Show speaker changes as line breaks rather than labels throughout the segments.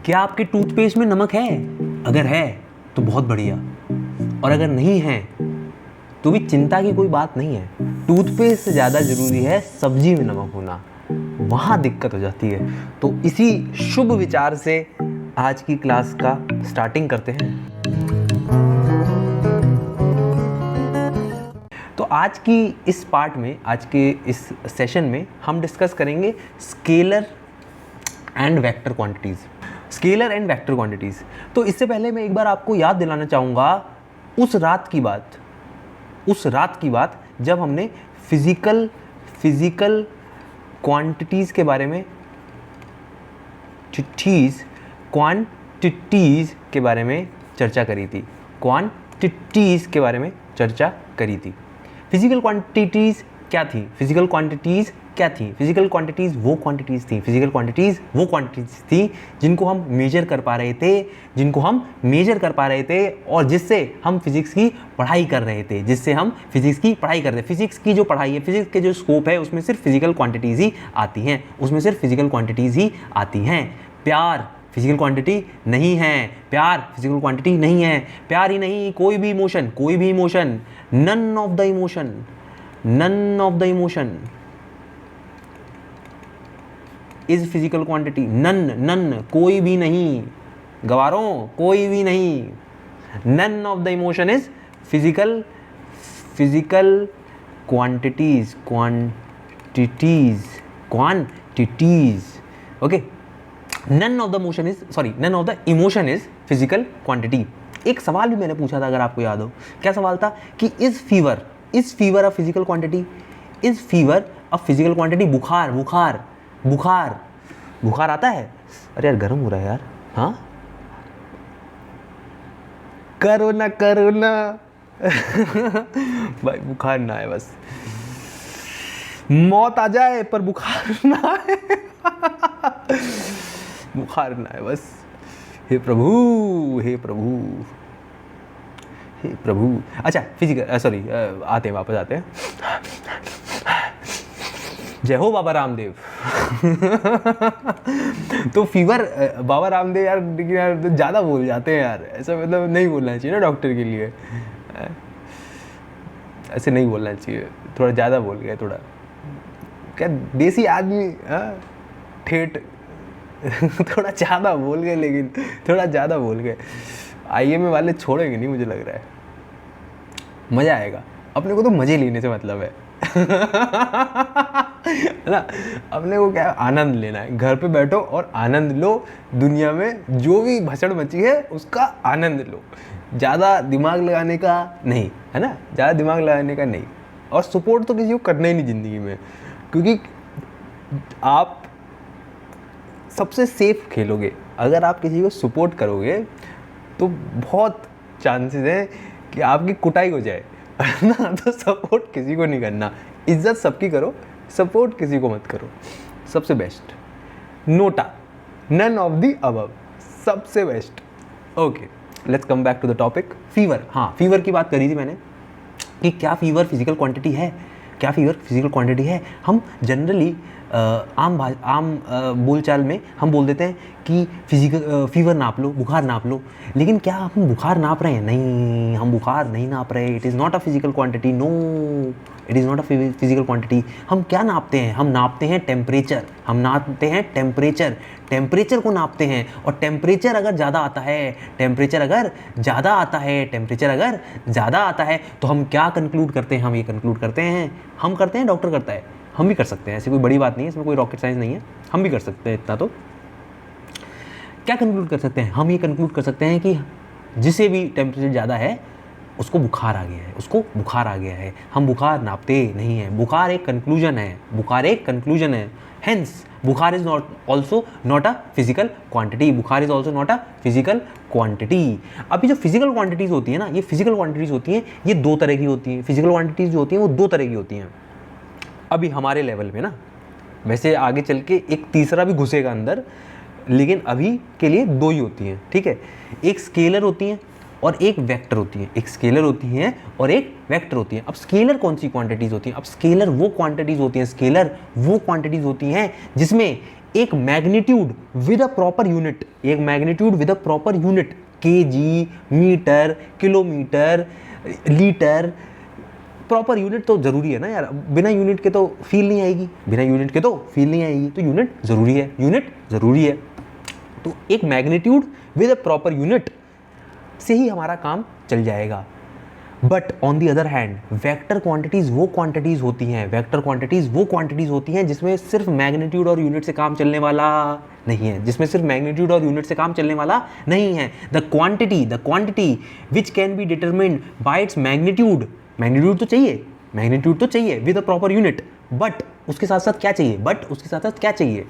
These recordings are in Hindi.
क्या आपके टूथपेस्ट में नमक है? अगर है तो बहुत बढ़िया, और अगर नहीं है तो भी चिंता की कोई बात नहीं है। टूथपेस्ट से ज़्यादा ज़रूरी है सब्जी में नमक होना, वहाँ दिक्कत हो जाती है। तो इसी शुभ विचार से आज की क्लास का स्टार्टिंग करते हैं। तो आज की इस पार्ट में, आज के इस सेशन में हम डिस्कस करेंगे scalar and vector quantities. Scalar and vector quantities. तो इससे पहले मैं एक बार आपको याद दिलाना चाहूँगा उस रात की बात जब हमने फिजिकल क्वांटिटीज़ के बारे में, क्वांटिटीज़ के बारे में चर्चा करी थी। क्वांटिटीज़ के बारे में चर्चा करी थी। फिजिकल क्वांटिटीज़ क्या थी? फिजिकल क्वांटिटीज़ क्या थी? फिजिकल क्वांटिटीज़ वो क्वांटिटीज़ थी जिनको हम मेजर कर पा रहे थे, और जिससे हम फिजिक्स की पढ़ाई कर रहे थे, फिजिक्स की जो पढ़ाई है, फिजिक्स के जो स्कोप है, उसमें सिर्फ फिजिकल क्वांटिटीज़ ही आती हैं। प्यार फिजिकल क्वांटिटी नहीं है, प्यार ही नहीं, कोई भी emotion, none of the emotion is physical quantity. None कोई भी नहीं, गवारों कोई भी नहीं, none of the emotion is physical quantities. Okay, none of the emotion is physical quantity. एक सवाल भी मैंने पूछा था, अगर आपको याद हो। क्या सवाल था कि is fever a physical quantity? Is fever a physical quantity? बुखार आता है? अरे यार गर्म हो रहा है यार। हाँ, करो ना भाई, बुखार ना आए, बस मौत आ जाए पर बुखार ना आए। बुखार ना आए बस। हे प्रभु। अच्छा, फिजिकल वापस आते हैं। जय हो बाबा रामदेव। तो फीवर, बाबा रामदेव यार ज़्यादा बोल जाते हैं यार, ऐसा मतलब नहीं बोलना चाहिए ना डॉक्टर के लिए, ऐसे नहीं बोलना चाहिए, थोड़ा ज़्यादा बोल गए, थोड़ा क्या देसी आदमी ठेठ थोड़ा ज़्यादा बोल गए। IMA वाले छोड़ेंगे नहीं, मुझे लग रहा है। मज़ा आएगा, अपने को तो मज़े लेने से मतलब है ना। अपने को क्या आनंद लेना है, घर पे बैठो और आनंद लो। दुनिया में जो भी भसड़ मची है उसका आनंद लो, ज़्यादा दिमाग लगाने का नहीं, है ना, ज़्यादा दिमाग लगाने का नहीं। और सपोर्ट तो किसी को करना ही नहीं ज़िंदगी में, क्योंकि आप सबसे सेफ खेलोगे अगर आप किसी को सपोर्ट करोगे, तो बहुत चांसेस है कि आपकी कुटाई हो जाए ना। तो सपोर्ट किसी को नहीं करना, इज्जत सबकी करो, सपोर्ट किसी को मत करो। सबसे best NOTA, none of the above, सबसे best. Okay, let's come back to the topic. Fever, हाँ, फीवर की बात करी थी मैंने कि क्या फीवर फिजिकल क्वांटिटी है? हम जनरली आम बोलचाल में हम बोल देते हैं कि फीवर नाप लो, बुखार नाप लो। लेकिन क्या हम बुखार नाप रहे हैं? नहीं, हम बुखार नहीं नाप रहे। It is not a physical quantity. No, it is not a physical quantity. हम क्या नापते हैं? हम नापते हैं टेम्परेचर। टेम्परेचर को नापते हैं। और टेम्परेचर अगर ज़्यादा आता है तो हम क्या कंक्लूड करते हैं? हम ये कंक्लूड करते हैं, हम करते हैं, डॉक्टर करता है, हम भी कर सकते हैं। ऐसी कोई बड़ी बात नहीं है, इसमें कोई रॉकेट साइंस नहीं है, हम भी कर सकते हैं इतना। तो क्या कंक्लूड कर सकते हैं? हम ये कंक्लूड कर सकते हैं कि जिसे भी टेम्परेचर ज़्यादा है उसको बुखार आ गया है। हम बुखार नापते नहीं हैं। बुखार एक कंक्लूजन है। हेंस बुखार is also not a physical quantity. अभी जो फिजिकल क्वांटिटीज़ होती है ना, ये दो तरह की होती हैं। फिजिकल क्वांटिटीज़ जो होती हैं वो दो तरह की होती हैं अभी हमारे लेवल में ना। वैसे आगे चल के एक तीसरा भी घुसेगा अंदर, लेकिन अभी के लिए दो ही होती हैं, ठीक है। एक स्केलर होती हैं और एक वेक्टर होती है। अब स्केलर कौन सी क्वांटिटीज़ होती हैं? अब स्केलर वो क्वांटिटीज़ होती हैं जिसमें एक magnitude with a proper unit, एक magnitude with a proper unit, KG, metre, kilometre, litre, proper unit तो जरूरी है ना यार, बिना यूनिट के तो फील नहीं आएगी, बिना यूनिट के तो फील नहीं आएगी, तो यूनिट जरूरी है, यूनिट जरूरी है। तो एक magnitude with a proper unit से ही हमारा काम चल जाएगा। But on the other hand vector quantities वो क्वांटिटीज होती हैं, वेक्टर क्वांटिटीज वो क्वांटिटीज होती हैं जिसमें सिर्फ मैग्नीट्यूड और यूनिट से काम चलने वाला नहीं है, जिसमें सिर्फ मैग्नीट्यूड और यूनिट से काम चलने वाला नहीं है। The quantity which can be determined by its magnitude, magnitude तो चाहिए, मैग्नीट्यूड तो चाहिए with a proper unit, but उसके साथ साथ क्या चाहिए, बट उसके साथ साथ क्या चाहिए,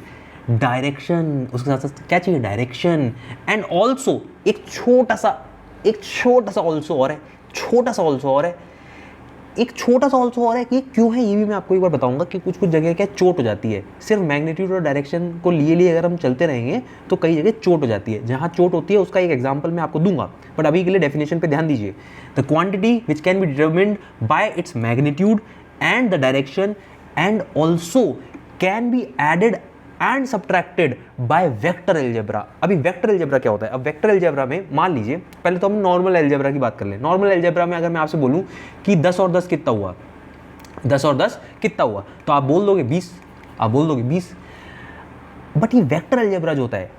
डायरेक्शन, उसके साथ साथ क्या चाहिए, डायरेक्शन। एंड ऑल्सो एक छोटा सा ऑल्सो और है, छोटा सा ऑल्सो और है, एक छोटा सा ऑल्सो और है कि क्यों है ये भी मैं आपको एक बार बताऊंगा कि कुछ कुछ जगह क्या चोट हो जाती है, सिर्फ मैग्नीट्यूड और डायरेक्शन को लिए अगर हम चलते रहेंगे तो कई जगह चोट हो जाती है। जहाँ चोट होती है उसका एक एग्जांपल मैं आपको दूंगा, बट अभी के लिए डेफिनेशन पे ध्यान दीजिए। The quantity which can be determined by its magnitude and the direction and also can be added and subtracted by vector algebra. अभी वेक्टर अलजेब्रा क्या होता है? अब वेक्टर अलजेब्रा में मान लीजिए, पहले तो हम नॉर्मल अलजेब्रा की बात कर लें। नॉर्मल अलजेब्रा में अगर मैं आपसे बोलूं कि 10 और 10 कितना हुआ, 10 और 10 कितना हुआ, तो आप बोल दोगे 20, आप बोल दोगे 20। बट ये वेक्टर अलजेब्रा जो होता है,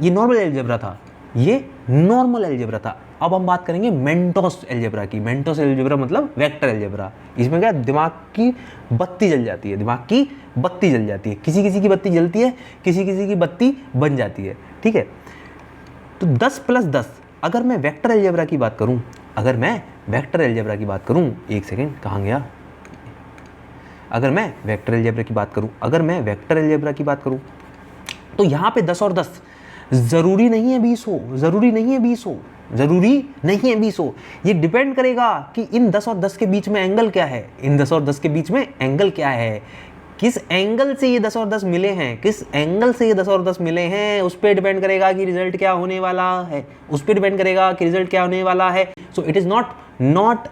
ये नॉर्मल अलजेब्रा था, ये नॉर्मल अलजेब्रा था। अब हम बात करेंगे मेंटोस अलजेब्रा की। मेंटोस अलजेब्रा मतलब वेक्टर अलजेब्रा। इसमें क्या, दिमाग की बत्ती जल जाती है, दिमाग की बत्ती जल जाती है, किसी किसी की बत्ती जलती है, किसी किसी की बत्ती बन जाती है, ठीक है। तो 10 + 10, अगर मैं वेक्टर अलजेब्रा की बात करूं, अगर मैं वेक्टर अलजेब्रा की बात करूं, एक सेकेंड कहाँ गया, अगर मैं वेक्टर अलजेब्रा की बात करूं, अगर मैं वेक्टर अलजेब्रा की बात करूं, तो यहाँ पे 10 और 10 जरूरी नहीं है 20 हो, जरूरी नहीं है 20 हो, जरूरी नहीं है 20 हो। ये डिपेंड करेगा कि इन 10 और 10 के बीच में एंगल क्या है, इन 10 और 10 के बीच में एंगल क्या है, किस एंगल से ये 10 और 10 मिले हैं, किस एंगल से ये 10 और 10 मिले हैं, उस पर डिपेंड करेगा कि रिजल्ट क्या होने वाला है, उस पर डिपेंड करेगा कि रिजल्ट क्या होने वाला है। So it is not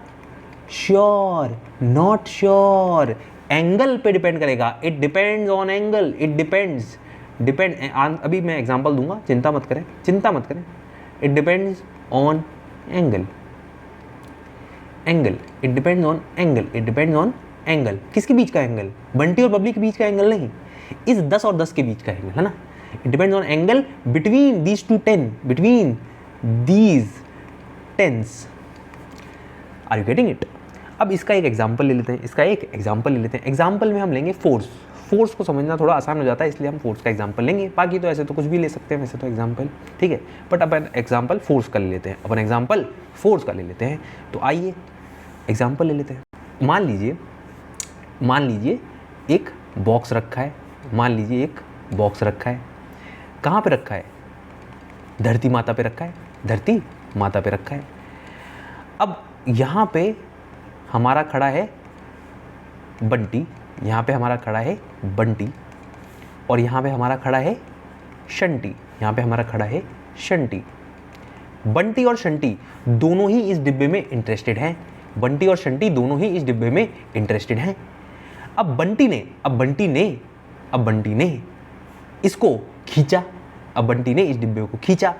sure, angle पे डिपेंड करेगा, it depends on angle, it depends अभी मैं एग्जांपल दूंगा, चिंता मत करें, it depends on angle, it depends on angle, किसके बीच का एंगल, बंटी और बबली के बीच का एंगल नहीं, इस 10 और 10 के बीच का एंगल है ना। It depends on angle between these two tens. Are you getting it? अब इसका एक एग्जांपल ले लेते हैं, एग्जांपल में हम लेंगे फोर्स को समझना थोड़ा आसान हो जाता है, इसलिए हम फोर्स का एग्जांपल लेंगे। बाकी तो ऐसे तो कुछ भी ले सकते हैं वैसे तो एग्जांपल, ठीक है, बट अपन एग्जांपल फोर्स का ले लेते हैं। तो आइए एग्जांपल ले लेते हैं। मान लीजिए एक बॉक्स रखा है, कहाँ पे रखा है, धरती माता पे रखा है। अब यहाँ पे हमारा खड़ा है बंटी, और यहाँ पे हमारा खड़ा है शंटी, बंटी और शंटी दोनों ही इस डिब्बे में इंटरेस्टेड हैं, अब बंटी ने इसको खींचा, अब बंटी ने इस डिब्बे को खींचा,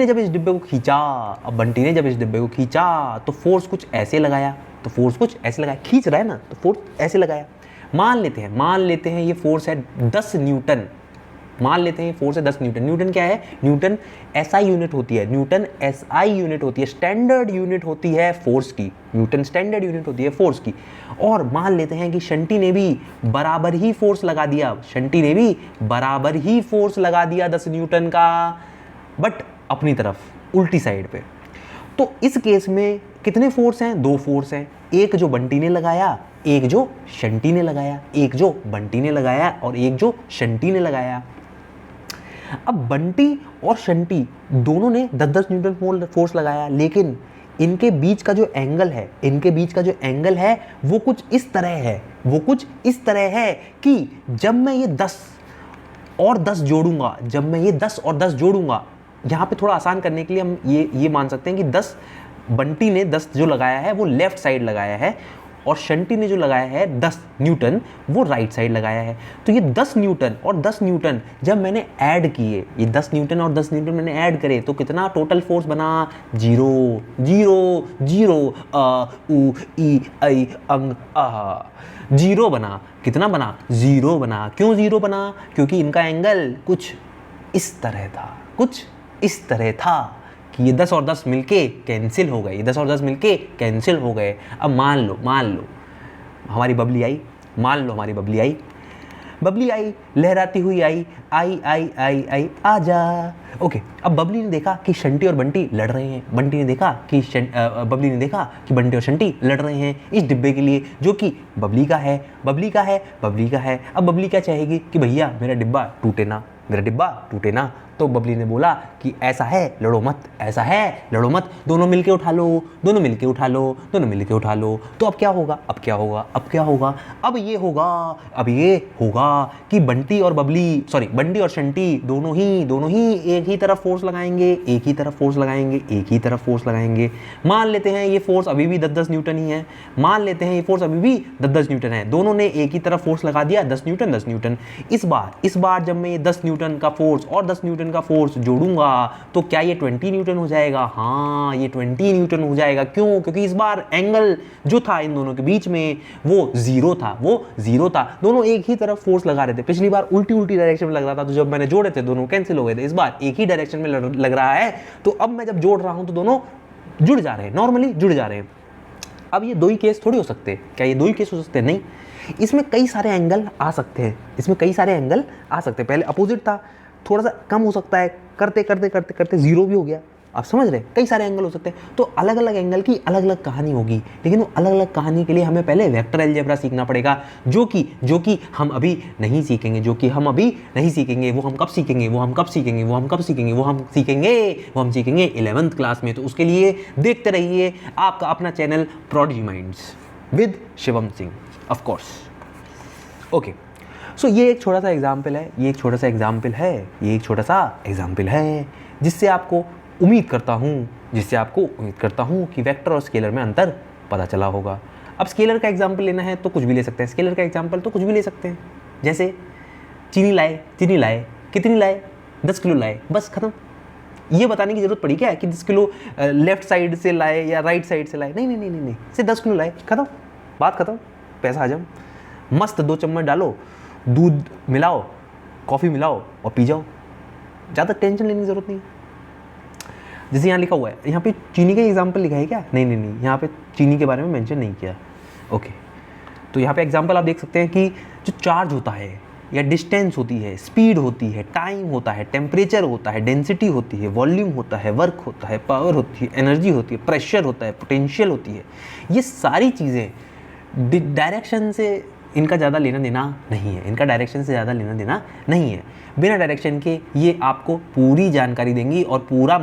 जब इस डिब्बे को खींचा तो फोर्स कुछ ऐसे लगाया, खींच रहा है ना, तो फोर्स ऐसे लगाया। मान लेते हैं ये फोर्स है 10 न्यूटन, न्यूटन क्या है, न्यूटन एसआई यूनिट होती है, स्टैंडर्ड यूनिट होती है फोर्स की, और मान लेते हैं कि शंटी ने भी बराबर ही फोर्स लगा दिया 10 न्यूटन का, बट अपनी तरफ उल्टी साइड पे। तो इस केस में कितने फोर्स हैं? 2 फोर्स हैं, एक जो बंटी ने लगाया, एक जो शंटी ने लगाया, अब बंटी और शंटी दोनों ने 10-10 न्यूटन फोर्स लगाया, लेकिन इनके बीच का जो एंगल है वो कुछ इस तरह है कि जब मैं ये 10 और 10 जोड़ूंगा, यहाँ पे थोड़ा आसान करने के लिए हम ये मान सकते हैं कि 10 बंटी ने 10 जो लगाया है वो लेफ्ट साइड लगाया है, और शंटी ने जो लगाया है 10 न्यूटन वो राइट साइड लगाया है। तो ये 10 न्यूटन और 10 न्यूटन जब मैंने ऐड किए, ये 10 न्यूटन और 10 न्यूटन मैंने ऐड करे तो कितना टोटल फोर्स बना? 0 0 0 उ ई ऐ अंग आ 0 बना। कितना बना? 0 बना। क्यों 0 बना? क्योंकि इनका एंगल कुछ इस तरह था, कुछ इस तरह था कि ये 10 और 10 मिलके कैंसिल हो गए, ये 10 और 10 मिलके कैंसिल हो गए। अब मान लो हमारी बबली आई, मान लो हमारी बबली आई, बबली आई लहराती हुई आई आई आई आई आई आजा। ओके, अब बबली ने देखा कि शंटी और बंटी लड़ रहे हैं, बबली ने देखा कि बंटी और शंटी लड़ रहे हैं इस डिब्बे के लिए जो कि बबली का है। अब बबली क्या चाहेगी कि भैया मेरा डिब्बा टूटे ना। तो बबली ने बोला कि ऐसा है लड़ो मत, ऐसा है लड़ो मत, दोनों मिलके उठा लो। तो अब क्या होगा? अब ये होगा कि बंटी और शंटी दोनों ही एक ही तरफ फोर्स लगाएंगे। मान लेते हैं ये फोर्स अभी भी 10-10 न्यूटन ही है, दोनों ने एक ही तरफ फोर्स लगा दिया 10 न्यूटन। इस बार जब मैं ये 10 न्यूटन का फोर्स और 10 न्यूटन का फोर्स जोड़ूंगा तो क्या ये 20 न्यूटन हो जाएगा? हाँ, ये 20 न्यूटन हो जाएगा। क्यों? क्योंकि इस बार एंगल जो था इन दोनों के बीच में वो जीरो था। दोनों एक ही तरफ फोर्स लगा रहे थे। पिछली बार उल्टी डायरेक्शन में लग रहा था, तो जब मैंने जोड़े थे दोनों कैंसिल हो गए थे। इस बार एक ही डायरेक्शन में लग रहा है, तो अब मैं जब जोड़ रहा हूं तो दोनों जुड़ जा रहे हैं, नॉर्मली जुड़ जा रहे हैं। अब ये दो ही केस थोड़ी हो सकते? क्या ये दो ही केस हो सकते हैं? नहीं, इसमें कई सारे एंगल आ सकते हैं। पहले अपोजिट था, थोड़ा सा कम हो सकता है, करते जीरो भी हो गया। आप समझ रहे हैं? कई सारे एंगल हो सकते हैं। तो अलग अलग एंगल की अलग अलग कहानी होगी, लेकिन वो अलग अलग कहानी के लिए हमें पहले वेक्टर अलजेब्रा सीखना पड़ेगा, जो कि हम अभी नहीं सीखेंगे। वो हम कब सीखेंगे 11th क्लास में। तो उसके लिए देखते रहिए आपका अपना channel prodigy minds with Shivam Singh, of course. Okay, so ये एक छोटा सा एग्जाम्पल है, जिससे आपको उम्मीद करता हूँ कि वेक्टर और स्केलर में अंतर पता चला होगा। अब स्केलर का एग्जाम्पल लेना है तो कुछ भी ले सकते हैं, जैसे चीनी लाए, कितनी लाए? 10 किलो लाए, बस खत्म। ये बताने की जरूरत पड़ी क्या है कि 10 किलो लेफ्ट साइड से लाए या राइट साइड से लाए? नहीं, सिर्फ 10 किलो लाए, खत्म, बात खत्म, पैसा हजम। मस्त 2 चम्मच डालो, दूध मिलाओ, कॉफ़ी मिलाओ और पी जाओ, ज़्यादा टेंशन लेने की ज़रूरत नहीं। जैसे यहाँ लिखा हुआ है, यहाँ पे चीनी का एग्जाम्पल लिखा है क्या? नहीं, यहाँ पे चीनी के बारे में मेंशन नहीं किया। ओके, तो यहाँ पे एग्जाम्पल आप देख सकते हैं कि जो चार्ज होता है या डिस्टेंस होती है, स्पीड होती है, टाइम होता है, टेम्परेचर होता है, डेंसिटी होती है, वॉल्यूम होता है, वर्क होता है, पावर होती है, एनर्जी होती है, प्रेशर होता है, पोटेंशियल होती है, ये सारी चीज़ें डायरेक्शन से इनका ज़्यादा लेना देना नहीं है, बिना डायरेक्शन के ये आपको पूरी जानकारी देंगी और पूरा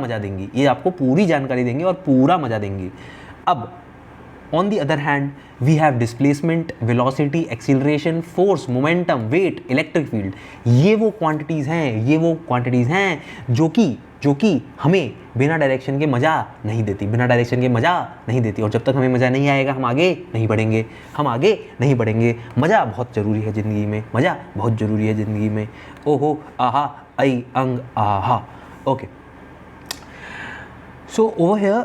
मज़ा देंगी। अब on the other hand we have displacement, velocity, acceleration, force, momentum, weight, electric field. ये वो क्वांटिटीज़ हैं जो कि हमें बिना डायरेक्शन के मज़ा नहीं देती, और जब तक हमें मज़ा नहीं आएगा हम आगे नहीं बढ़ेंगे। मज़ा बहुत ज़रूरी है ज़िंदगी में, ओहो आहा ऐ अंग आहा। Okay, so over here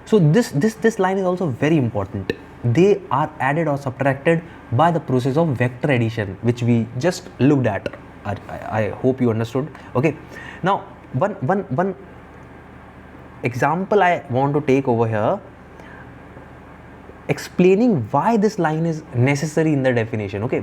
so this line is also very important. They are added or subtracted by the process of vector addition, which we just looked at. I hope you understood. Okay, now one example I want to take over here, explaining why this line is necessary in the definition. Okay,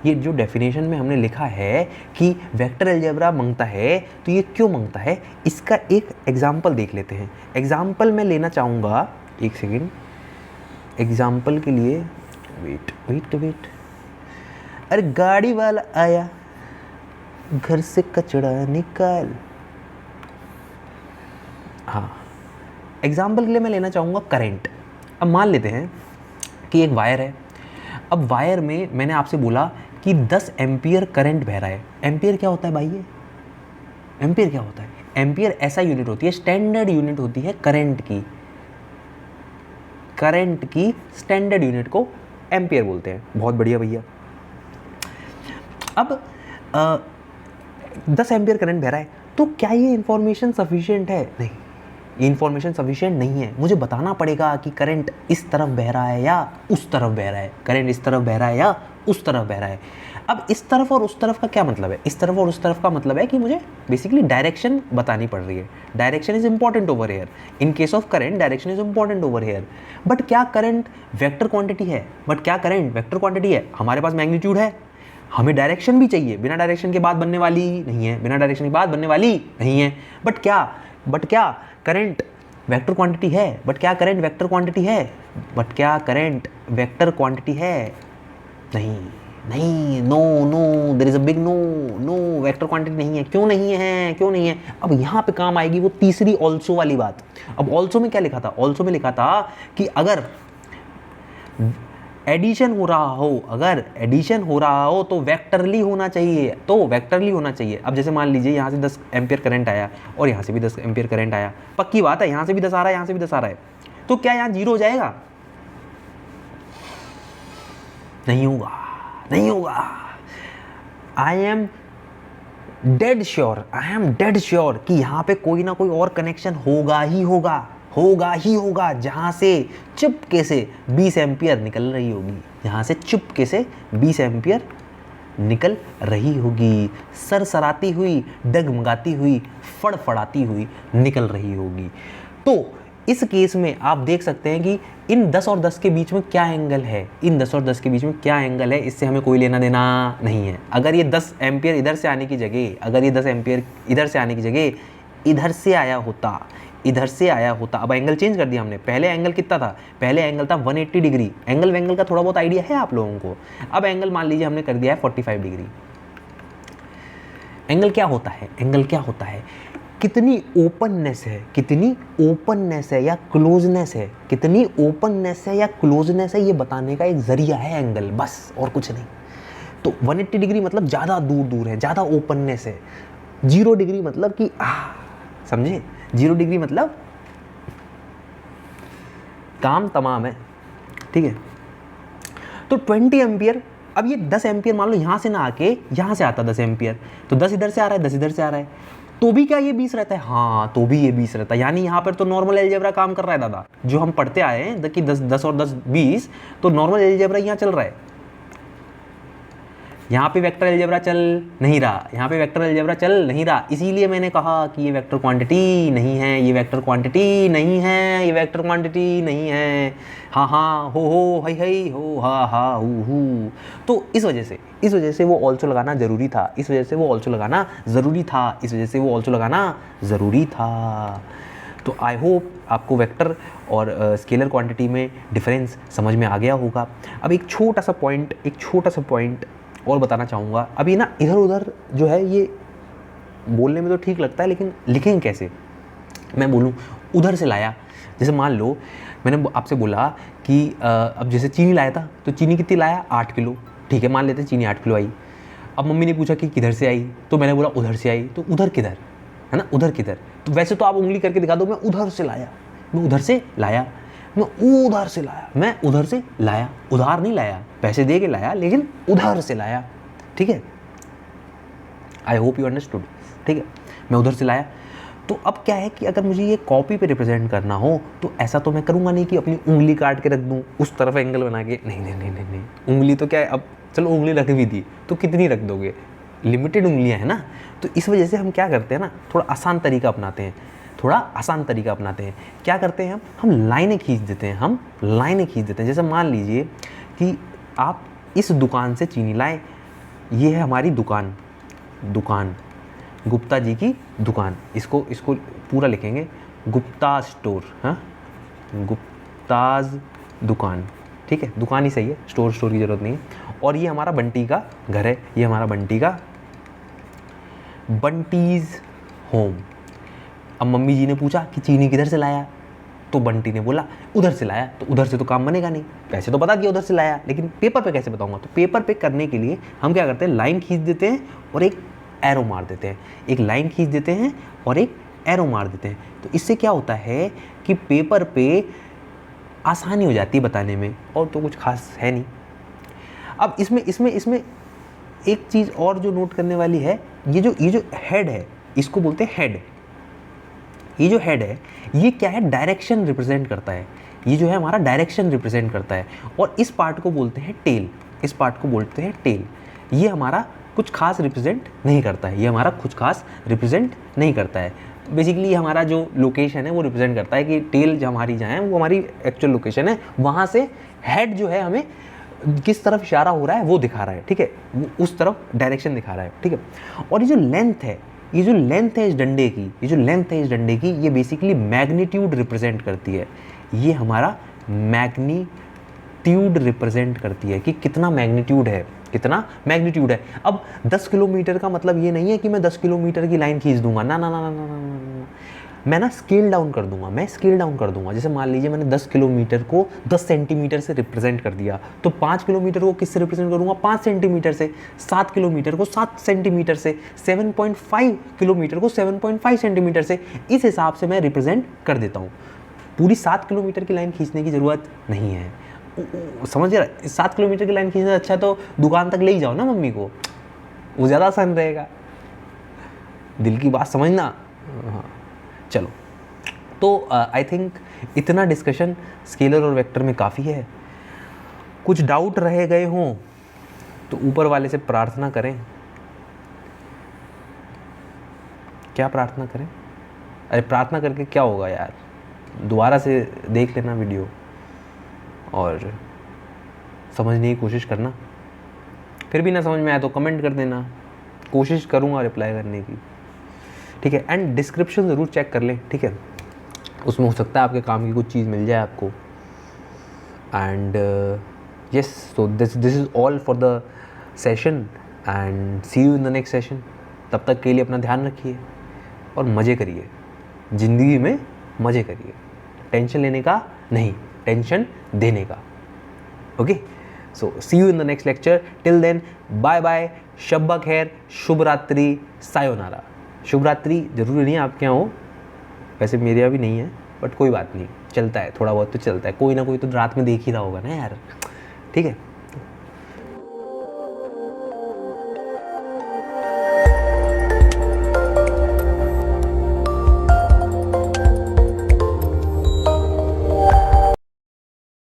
ये जो डेफिनेशन में हमने लिखा है कि वेक्टर अलजेब्रा मांगता है, तो ये क्यों मांगता है, इसका एक एग्जाम्पल देख लेते हैं। एग्जाम्पल मैं लेना चाहूँगा, एक सेकेंड, एग्जाम्पल के लिए वेट। अरे गाड़ी वाला आया, घर से कचरा निकाल। हाँ, एग्जाम्पल के लिए मैं लेना चाहूँगा करंट। अब मान लेते हैं कि एक वायर है। अब वायर में मैंने आपसे बोला कि 10 एम्पियर करंट बह रहा है। एम्पियर क्या होता है भाई? एम्पियर ऐसा यूनिट होती है, स्टैंडर्ड यूनिट होती है करंट की।
करंट की स्टैंडर्ड यूनिट को एम्पियर बोलते हैं। बहुत बढ़िया भैया। अब 10 एम्पियर करंट बह रहा है, तो क्या ये इन्फॉर्मेशन सफिशिएंट है? नहीं, ये इन्फॉर्मेशन सफिशिएंट नहीं है। मुझे बताना पड़ेगा कि करंट इस तरफ बह रहा है या उस तरफ बह रहा है, करंट इस तरफ बह रहा है या उस तरफ बह रहा है। अब इस तरफ और उस तरफ का क्या मतलब है? इस तरफ और उस तरफ का मतलब है कि मुझे बेसिकली डायरेक्शन बतानी पड़ रही है। Direction is important over here. In case of current direction is important over here. But क्या करंट वेक्टर क्वांटिटी है? हमारे पास मैग्नीट्यूड है, हमें डायरेक्शन भी चाहिए। बिना डायरेक्शन के बात बनने वाली नहीं है, बट क्या करंट वेक्टर क्वांटिटी है? नहीं, no, there is a big no, vector quantity नहीं है। क्यों नहीं है? अब यहाँ पे काम आएगी वो तीसरी ऑल्सो वाली बात। अब ऑल्सो में क्या लिखा था? ऑल्सो में लिखा था कि अगर एडिशन हो रहा हो तो वेक्टरली होना चाहिए। अब जैसे मान लीजिए यहाँ से 10 एम्पियर करंट आया और यहाँ से भी 10 एम्पियर करंट आया, पक्की बात है यहाँ से भी 10 आ रहा है, यहाँ से भी 10 आ रहा है, तो क्या यहाँ 0 हो जाएगा? नहीं होगा। आई एम डेड श्योर कि यहाँ पे कोई ना कोई और कनेक्शन होगा ही होगा, जहाँ से चुपके से 20 एम्पियर निकल रही होगी, सरसराती हुई, डगमगाती हुई, फड़फड़ाती हुई निकल रही होगी। तो इस केस में आप देख सकते हैं कि इन 10 और 10 के बीच में क्या एंगल है, इससे हमें कोई लेना देना नहीं है। अगर ये 10 एम्पियर इधर से आने की जगह इधर से आया होता, अब एंगल चेंज कर दिया हमने। पहले एंगल कितना था? पहले एंगल था 180 डिग्री। एंगल का थोड़ा बहुत आइडिया है आप लोगों को। अब एंगल मान लीजिए हमने कर दिया है 45 डिग्री। एंगल क्या होता है? कितनी ओपननेस है या क्लोजनेस है, ये बताने का एक जरिया है एंगल, बस और कुछ नहीं। तो 180 डिग्री मतलब ज़्यादा दूर है, ज़्यादा ओपननेस है। 0 डिग्री मतलब कि समझे? 0 डिग्री मतलब काम तमाम है, ठीक है। तो 20 एम्पियर, अब ये 10 एम्पियर मान लो यहाँ से ना आके यहाँ से आता 10 एम्पियर, तो 10 इधर से आ रहा है, 10 इधर से आ रहा है, तो भी क्या ये 20 रहता है? हाँ, तो भी ये 20 रहता है। यानी यहाँ पर तो नॉर्मल अलजेब्रा काम कर रहा है दादा, जो हम पढ़ते आए हैं कि 10 और 10 20, तो नॉर्मल अलजेब्रा यहाँ चल रहा है। यहाँ पे वेक्टर अलजेब्रा चल नहीं रहा, इसीलिए मैंने कहा कि ये वेक्टर क्वांटिटी नहीं है, हाँ, हो, हई, हो, हा, हु। तो इस वजह से वो ऑल्सो लगाना ज़रूरी था। तो आई होप आपको वेक्टर और स्केलर क्वांटिटी में डिफरेंस समझ में आ गया होगा। अब एक छोटा सा पॉइंट और बताना चाहूँगा। अभी ना इधर उधर जो है ये बोलने में तो ठीक लगता है, लेकिन लिखेंगे कैसे? मैं बोलूँ उधर से लाया, जैसे मान लो मैंने आपसे बोला कि अब जैसे चीनी लाया था, तो चीनी कितनी लाया? 8 किलो, ठीक है, मान लेते हैं चीनी 8 किलो आई। अब मम्मी ने पूछा कि किधर से आई, तो मैंने बोला उधर से आई। तो उधर किधर है ना? उधर किधर? तो वैसे तो आप उंगली करके दिखा दो, मैं उधर से लाया, मैं उधर से लाया, उधार नहीं लाया, पैसे दे के लाया, लेकिन उधर से लाया, ठीक है। आई होप यू अंडरस्टूड, ठीक है। मैं उधर से लाया। तो अब क्या है कि अगर मुझे ये कॉपी पे रिप्रेजेंट करना हो, तो ऐसा तो मैं करूँगा नहीं कि अपनी उंगली काट के रख दूँ उस तरफ एंगल बना के, नहीं। उंगली तो क्या है, अब चलो उंगली रख भी दी तो कितनी रख दोगे? लिमिटेड उंगलियाँ हैं ना। तो इस वजह से हम क्या करते हैं ना, थोड़ा आसान तरीका अपनाते हैं। क्या करते हैं हम लाइनें खींच देते हैं। जैसे मान लीजिए कि आप इस दुकान से चीनी लाए, ये है हमारी दुकान, गुप्ता जी की दुकान। इसको पूरा लिखेंगे, गुप्ता स्टोर, हाँ, गुप्ताज दुकान, ठीक है, दुकान ही सही है, स्टोर की ज़रूरत नहीं है। और ये हमारा बंटी का घर है, ये हमारा बंटी का बंटीज़ होम। अब मम्मी जी ने पूछा कि चीनी किधर से लाया, तो बंटी ने बोला उधर से लाया। तो उधर से तो काम बनेगा नहीं, वैसे तो पता कि उधर से लाया, लेकिन पेपर पे कैसे बताऊंगा? तो पेपर पे करने के लिए हम क्या करते हैं, लाइन खींच देते हैं और एक एरो मार देते हैं। तो इससे क्या होता है कि पेपर पे आसानी हो जाती है बताने में, और तो कुछ खास है नहीं। अब इसमें एक चीज़ और जो नोट करने वाली है, ये जो हेड है, इसको बोलते हैं हेड। ये जो हेड है, ये क्या है, डायरेक्शन रिप्रेजेंट करता है। ये जो है हमारा डायरेक्शन रिप्रेजेंट करता है, और इस पार्ट को बोलते हैं टेल। इस पार्ट को बोलते हैं टेल। ये हमारा कुछ खास रिप्रेजेंट नहीं करता है, ये हमारा कुछ खास रिप्रेजेंट नहीं करता है। बेसिकली हमारा जो लोकेशन है वो रिप्रेजेंट करता है कि टेल जो हमारी जहाँ है वो हमारी एक्चुअल लोकेशन है, वहाँ से हेड जो है हमें किस तरफ इशारा हो रहा है वो दिखा रहा है, ठीक है, वो उस तरफ डायरेक्शन दिखा रहा है, ठीक है। और ये जो लेंथ है, ये जो लेंथ है इस डंडे की, ये जो लेंथ है इस डंडे की, ये बेसिकली मैग्नीट्यूड रिप्रेजेंट करती है। ये हमारा मैग्नीट्यूड रिप्रेजेंट करती है कि कितना मैग्नीट्यूड है, कितना मैग्नीट्यूड है। अब 10 किलोमीटर का मतलब ये नहीं है कि मैं 10 किलोमीटर की लाइन खींच दूंगा, ना ना ना ना ना ना ना, मैं ना स्केल डाउन कर दूंगा, मैं स्केल डाउन कर दूंगा। जैसे मान लीजिए मैंने 10 किलोमीटर को 10 सेंटीमीटर से रिप्रेजेंट कर दिया, तो 5 किलोमीटर को किससे रिप्रेजेंट करूंगा, 5 सेंटीमीटर से, 7 किलोमीटर को 7 सेंटीमीटर से, 7.5 किलोमीटर को 7.5 सेंटीमीटर से, इस हिसाब से मैं रिप्रेजेंट कर देता हूँ। पूरी 7 किलोमीटर की लाइन खींचने की ज़रूरत नहीं है, समझ रहा। 7 किलोमीटर की लाइन खींचने से अच्छा तो दुकान तक ले ही जाओ ना मम्मी को, वो ज़्यादा आसान रहेगा। दिल की बात समझना। हाँ चलो, तो आई थिंक इतना डिस्कशन स्केलर और वेक्टर में काफ़ी है। कुछ डाउट रह गए हों तो ऊपर वाले से प्रार्थना करें। क्या प्रार्थना करें? अरे प्रार्थना करके क्या होगा यार, दोबारा से देख लेना वीडियो और समझने की कोशिश करना। फिर भी ना समझ में आया तो कमेंट कर देना, कोशिश करूँगा रिप्लाई करने की, ठीक है। एंड डिस्क्रिप्शन ज़रूर चेक कर लें, ठीक है, उसमें हो सकता है आपके काम की कुछ चीज़ मिल जाए आपको। And yes, so this is all for the session and see you in the next session. तब तक के लिए अपना ध्यान रखिए और मज़े करिए, ज़िंदगी में मज़े करिए, टेंशन लेने का नहीं, टेंशन देने का। Okay, so see you in the next lecture. Till then bye bye, शब्बा खैर, शुभ रात्रि, सायोनारा। शुभ रात्रि जरूरी नहीं आपके यहाँ हो, वैसे मेरे यहाँ भी नहीं है, बट कोई बात नहीं, चलता है, थोड़ा बहुत तो चलता है, कोई ना कोई तो रात में देख ही रहा होगा ना यार, ठीक है।